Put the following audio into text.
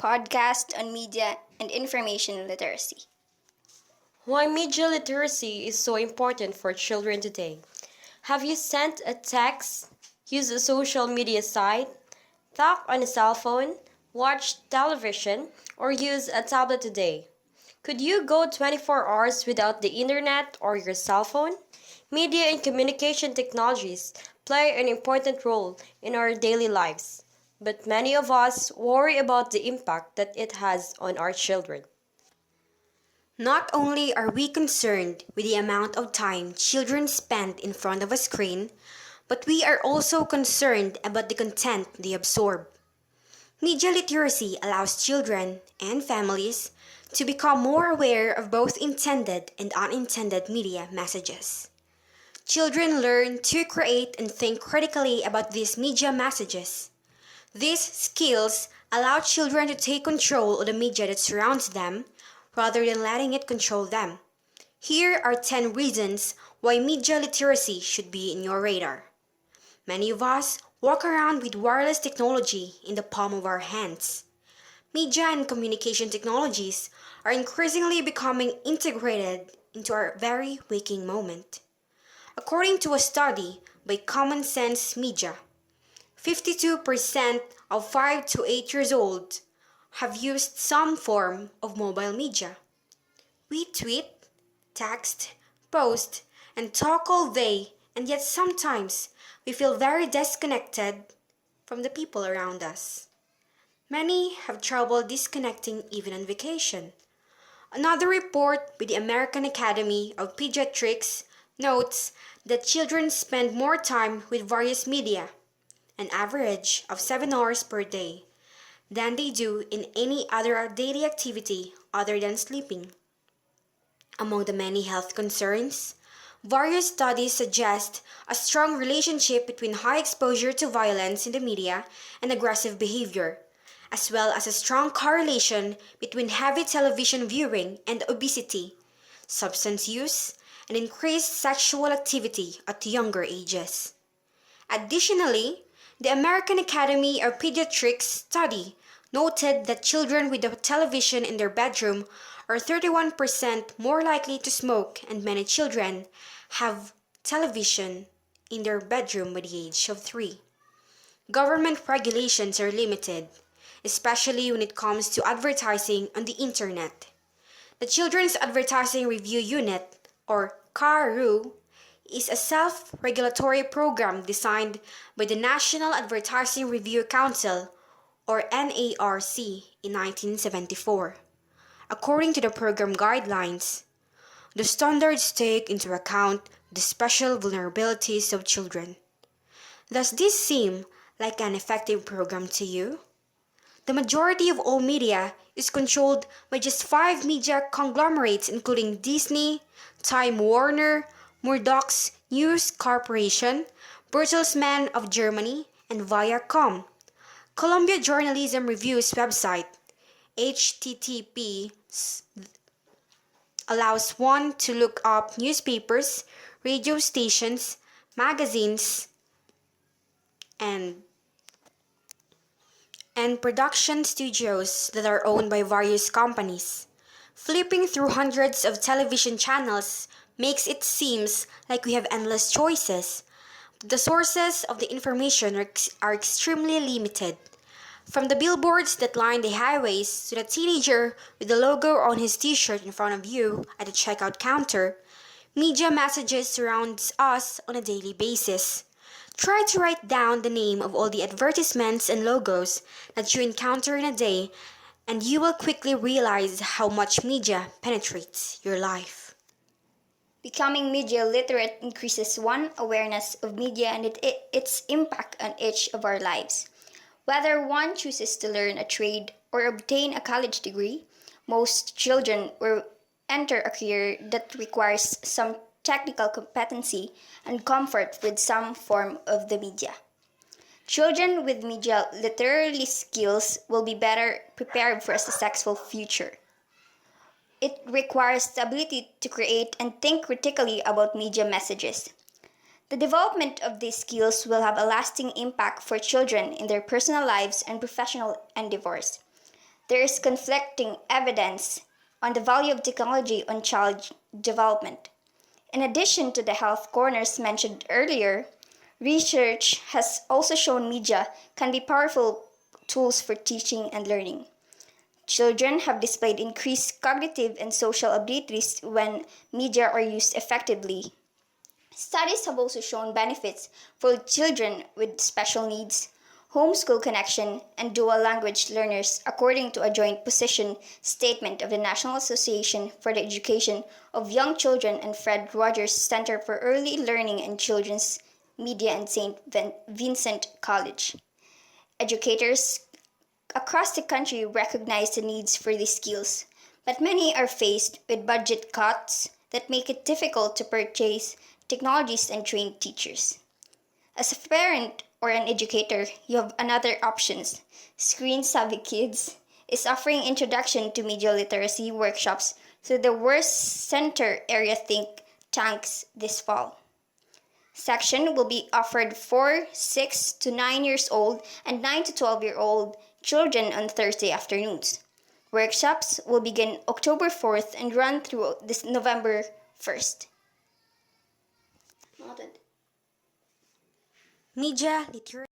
podcast on media and information literacy. Why media literacy is so important for children today. Have you sent a text, used a social media site, talked on a cell phone, watched television, or used a tablet today? Could you go 24 hours without the internet or your cell phone? Media and communication technologies play an important role in our daily lives, but many of us worry about the impact that it has on our children. Not only are we concerned with the amount of time children spend in front of a screen, but we are also concerned about the content they absorb. Media literacy allows children and families to become more aware of both intended and unintended media messages. Children learn to create and think critically about these media messages. These skills allow children to take control of the media that surrounds them rather than letting it control them. Here are 10 reasons why media literacy should be in your radar. Many of us walk around with wireless technology in the palm of our hands. Media and communication technologies are increasingly becoming integrated into our very waking moment. According to a study by Common Sense Media, 52% of 5 to 8 years old have used some form of mobile media. We tweet, text, post, and talk all day, and yet sometimes we feel very disconnected from the people around us. Many have trouble disconnecting even on vacation. Another report by the American Academy of Pediatrics notes that children spend more time with various media, an average of 7 hours per day, than they do in any other daily activity other than sleeping. Among the many health concerns, various studies suggest a strong relationship between high exposure to violence in the media and aggressive behavior, as well as a strong correlation between heavy television viewing and obesity, substance use, and increased sexual activity at younger ages. Additionally, the American Academy of Pediatrics study noted that children with a television in their bedroom are 31% more likely to smoke, and many children have television in their bedroom by the age of 3. Government regulations are limited, especially when it comes to advertising on the internet. The Children's Advertising Review Unit, or CARU, is a self-regulatory program designed by the National Advertising Review Council, or NARC, in 1974. According to the program guidelines, the standards take into account the special vulnerabilities of children. Does this seem like an effective program to you? The majority of all media is controlled by just 5 media conglomerates, including Disney, Time Warner, Murdoch's News Corporation, Bertelsmann of Germany, and Viacom. Columbia Journalism Review's website, http allows one to look up newspapers, radio stations, magazines, and production studios that are owned by various companies. Flipping through hundreds of television channels makes it seem like we have endless choices. The sources of the information are extremely limited. From the billboards that line the highways to the teenager with the logo on his t-shirt in front of you at the checkout counter, media messages surround us on a daily basis. Try to write down the name of all the advertisements and logos that you encounter in a day, and you will quickly realize how much media penetrates your life. Becoming media literate increases one awareness of media and its impact on each of our lives. Whether one chooses to learn a trade or obtain a college degree, most children will enter a career that requires some technical competency and comfort with some form of the media. Children with media literary skills will be better prepared for a successful future. It requires the ability to create and think critically about media messages. The development of these skills will have a lasting impact for children in their personal lives and professional endeavors. there is conflicting evidence on the value of technology on child development. In addition to the health corners mentioned earlier, research has also shown media can be powerful tools for teaching and learning. Children have displayed increased cognitive and social abilities when media are used effectively. Studies have also shown benefits for children with special needs, homeschool connection, and dual language learners, according to a joint position statement of the National Association for the Education of Young Children and Fred Rogers Center for Early Learning and Children's Media and St. Vincent College. Educators across the country recognize the needs for these skills, but many are faced with budget cuts that make it difficult to purchase technologies and train teachers. As a parent or an educator, you have another options. Screen Savvy Kids is offering introduction to media literacy workshops through the Worst Center area think tanks this fall. Section will be offered for 6 to 9 years old and 9 to 12-year-old children on Thursday afternoons. Workshops will begin October 4th and run through this November 1st. Media literacy.